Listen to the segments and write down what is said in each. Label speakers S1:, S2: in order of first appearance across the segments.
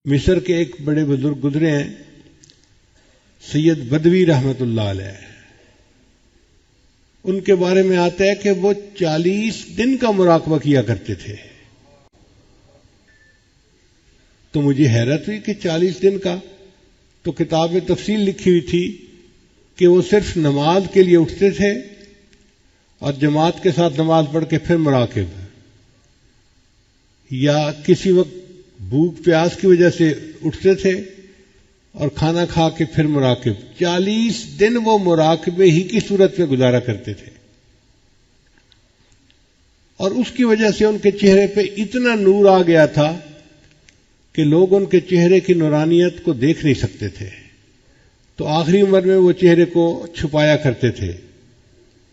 S1: مصر کے ایک بڑے بزرگ گزرے ہیں، سید بدوی رحمت اللہ علیہ، ان کے بارے میں آتا ہے کہ وہ 40 دن کا مراقبہ کیا کرتے تھے۔ تو مجھے حیرت ہوئی کہ 40 دن کا، تو کتاب میں تفصیل لکھی ہوئی تھی کہ وہ صرف نماز کے لیے اٹھتے تھے اور جماعت کے ساتھ نماز پڑھ کے پھر مراقب، یا کسی وقت بھوک پیاس کی وجہ سے اٹھتے تھے اور کھانا کھا کے پھر مراقب۔ 40 دن وہ مراقبے ہی کی صورت میں گزارا کرتے تھے، اور اس کی وجہ سے ان کے چہرے پہ اتنا نور آ گیا تھا کہ لوگ ان کے چہرے کی نورانیت کو دیکھ نہیں سکتے تھے۔ تو آخری عمر میں وہ چہرے کو چھپایا کرتے تھے،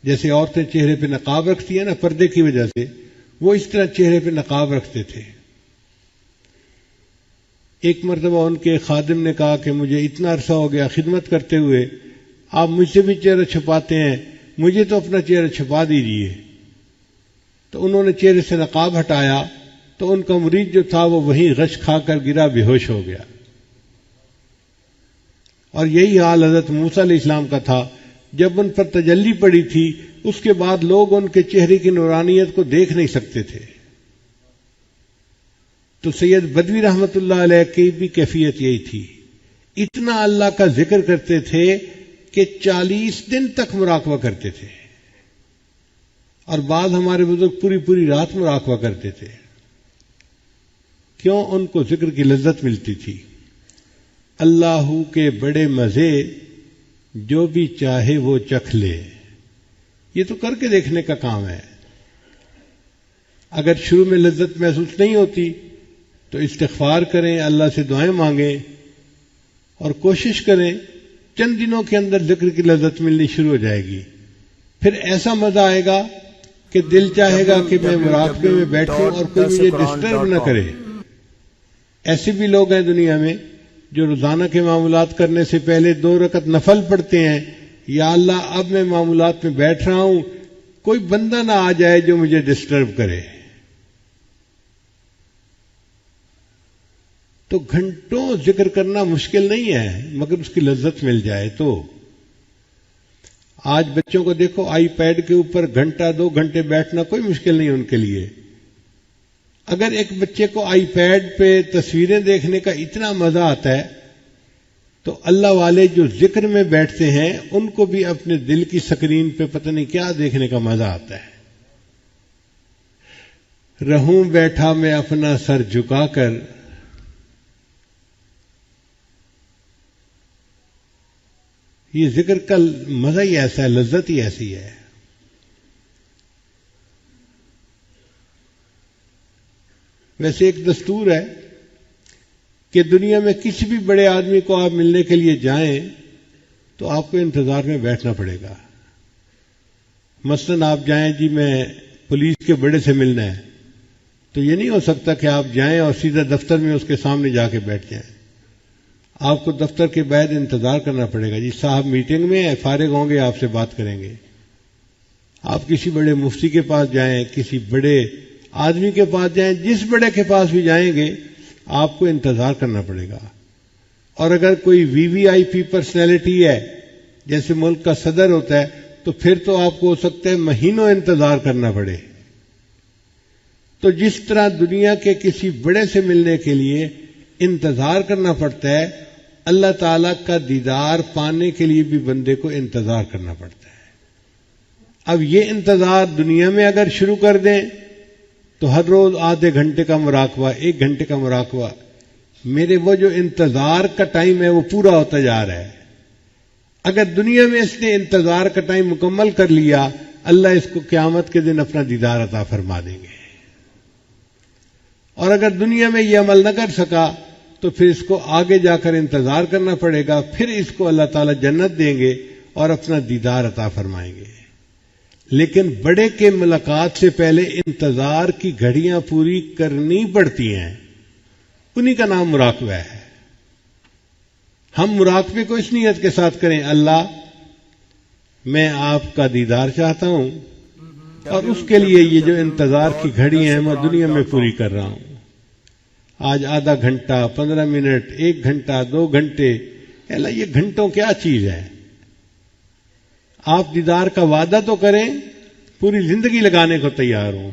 S1: جیسے عورتیں چہرے پہ نقاب رکھتی ہیں نا پردے کی وجہ سے، وہ اس طرح چہرے پہ نقاب رکھتے تھے۔ ایک مرتبہ ان کے خادم نے کہا کہ مجھے اتنا عرصہ ہو گیا خدمت کرتے ہوئے، آپ مجھ سے بھی چہرہ چھپاتے ہیں، مجھے تو اپنا چہرہ چھپا دیجیے۔ تو انہوں نے چہرے سے نقاب ہٹایا تو ان کا مرید جو تھا وہ وہیں غش کھا کر گرا، بے ہوش ہو گیا۔ اور یہی حال حضرت موسیٰ علیہ السلام کا تھا، جب ان پر تجلی پڑی تھی اس کے بعد لوگ ان کے چہرے کی نورانیت کو دیکھ نہیں سکتے تھے۔ تو سید بدوی رحمت اللہ علیہ کی بھی کیفیت یہی تھی، اتنا اللہ کا ذکر کرتے تھے کہ 40 دن تک مراقبہ کرتے تھے، اور بعض ہمارے بزرگ پوری پوری رات مراقبہ کرتے تھے۔ کیوں؟ ان کو ذکر کی لذت ملتی تھی۔ اللہ کے بڑے مزے جو بھی چاہے وہ چکھ لے، یہ تو کر کے دیکھنے کا کام ہے۔ اگر شروع میں لذت محسوس نہیں ہوتی تو استغفار کریں، اللہ سے دعائیں مانگیں اور کوشش کریں، چند دنوں کے اندر ذکر کی لذت ملنی شروع ہو جائے گی۔ پھر ایسا مزہ آئے گا کہ دل چاہے گا کہ میں مراقبے میں بیٹھوں اور کوئی مجھے ڈسٹرب نہ کرے۔ ایسے بھی لوگ ہیں دنیا میں جو روزانہ کے معاملات کرنے سے پہلے 2 رکعت نفل پڑھتے ہیں، یا اللہ اب میں معاملات میں بیٹھ رہا ہوں، کوئی بندہ نہ آ جائے جو مجھے ڈسٹرب کرے۔ تو گھنٹوں ذکر کرنا مشکل نہیں ہے، مگر اس کی لذت مل جائے تو۔ آج بچوں کو دیکھو، آئی پیڈ کے اوپر گھنٹہ 2 گھنٹے بیٹھنا کوئی مشکل نہیں ان کے لیے۔ اگر ایک بچے کو آئی پیڈ پہ تصویریں دیکھنے کا اتنا مزہ آتا ہے، تو اللہ والے جو ذکر میں بیٹھتے ہیں ان کو بھی اپنے دل کی سکرین پہ پتہ نہیں کیا دیکھنے کا مزہ آتا ہے۔ رہوں بیٹھا میں اپنا سر جھکا کر، یہ ذکر کا مزہ ہی ایسا ہے، لذت ہی ایسی ہے۔ ویسے ایک دستور ہے کہ دنیا میں کسی بھی بڑے آدمی کو آپ ملنے کے لیے جائیں تو آپ کو انتظار میں بیٹھنا پڑے گا۔ مثلاً آپ جائیں جی میں پولیس کے بڑے سے ملنا ہے، تو یہ نہیں ہو سکتا کہ آپ جائیں اور سیدھا دفتر میں اس کے سامنے جا کے بیٹھ جائیں۔ آپ کو دفتر کے بعد انتظار کرنا پڑے گا، جی صاحب میٹنگ میں ہیں، فارغ ہوں گے آپ سے بات کریں گے۔ آپ کسی بڑے مفتی کے پاس جائیں، کسی بڑے آدمی کے پاس جائیں، جس بڑے کے پاس بھی جائیں گے آپ کو انتظار کرنا پڑے گا۔ اور اگر کوئی VVIP پرسنالٹی ہے، جیسے ملک کا صدر ہوتا ہے، تو پھر تو آپ کو ہو سکتا ہے مہینوں انتظار کرنا پڑے۔ تو جس طرح دنیا کے کسی بڑے سے ملنے کے لیے انتظار کرنا پڑتا ہے، اللہ تعالیٰ کا دیدار پانے کے لیے بھی بندے کو انتظار کرنا پڑتا ہے۔ اب یہ انتظار دنیا میں اگر شروع کر دیں تو ہر روز آدھے گھنٹے کا مراقبہ، 1 گھنٹے کا مراقبہ، میرے وہ جو انتظار کا ٹائم ہے وہ پورا ہوتا جا رہا ہے۔ اگر دنیا میں اس نے انتظار کا ٹائم مکمل کر لیا، اللہ اس کو قیامت کے دن اپنا دیدار عطا فرما دیں گے۔ اور اگر دنیا میں یہ عمل نہ کر سکا تو پھر اس کو آگے جا کر انتظار کرنا پڑے گا، پھر اس کو اللہ تعالیٰ جنت دیں گے اور اپنا دیدار عطا فرمائیں گے۔ لیکن بڑے کے ملاقات سے پہلے انتظار کی گھڑیاں پوری کرنی پڑتی ہیں، انہی کا نام مراقبہ ہے۔ ہم مراقبے کو اس نیت کے ساتھ کریں، اللہ میں آپ کا دیدار چاہتا ہوں اور اس کے لیے یہ جو انتظار کی گھڑی ہیں میں دنیا میں پوری کر رہا ہوں۔ آج آدھا گھنٹہ 15 منٹ 1 گھنٹہ 2 گھنٹے، اللہ یہ گھنٹوں کیا چیز ہے؟ آپ دیدار کا وعدہ تو کریں، پوری زندگی لگانے کو تیار ہوں۔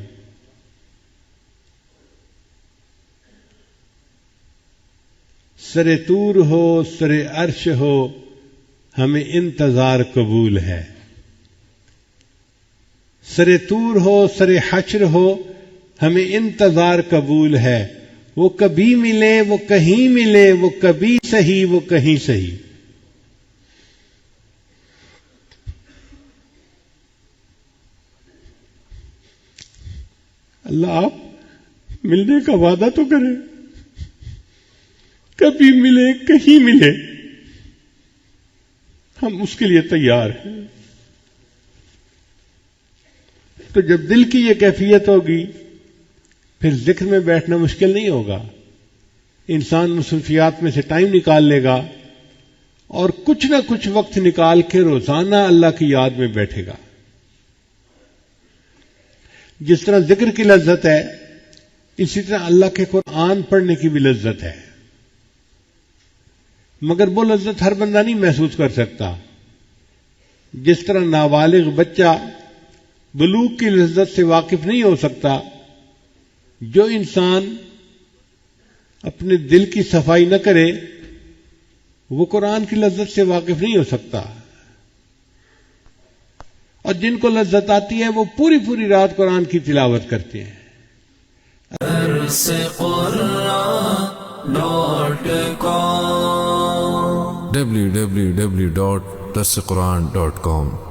S1: سر طور ہو سر عرش ہو ہمیں انتظار قبول ہے، سر طور ہو سر حشر ہو ہمیں انتظار قبول ہے، وہ کبھی ملے وہ کہیں ملے، وہ کبھی صحیح وہ کہیں صحیح۔ اللہ آپ ملنے کا وعدہ تو کریں، کبھی ملے کہیں ملے، ہم اس کے لیے تیار ہیں۔ تو جب دل کی یہ کیفیت ہوگی پھر ذکر میں بیٹھنا مشکل نہیں ہوگا، انسان مصروفیات میں سے ٹائم نکال لے گا اور کچھ نہ کچھ وقت نکال کے روزانہ اللہ کی یاد میں بیٹھے گا۔ جس طرح ذکر کی لذت ہے اسی طرح اللہ کے قرآن پڑھنے کی بھی لذت ہے، مگر وہ لذت ہر بندہ نہیں محسوس کر سکتا۔ جس طرح نابالغ بچہ بلوغ کی لذت سے واقف نہیں ہو سکتا، جو انسان اپنے دل کی صفائی نہ کرے وہ قرآن کی لذت سے واقف نہیں ہو سکتا، اور جن کو لذت آتی ہے وہ پوری پوری رات قرآن کی تلاوت کرتے ہیں۔
S2: www.darsequran.com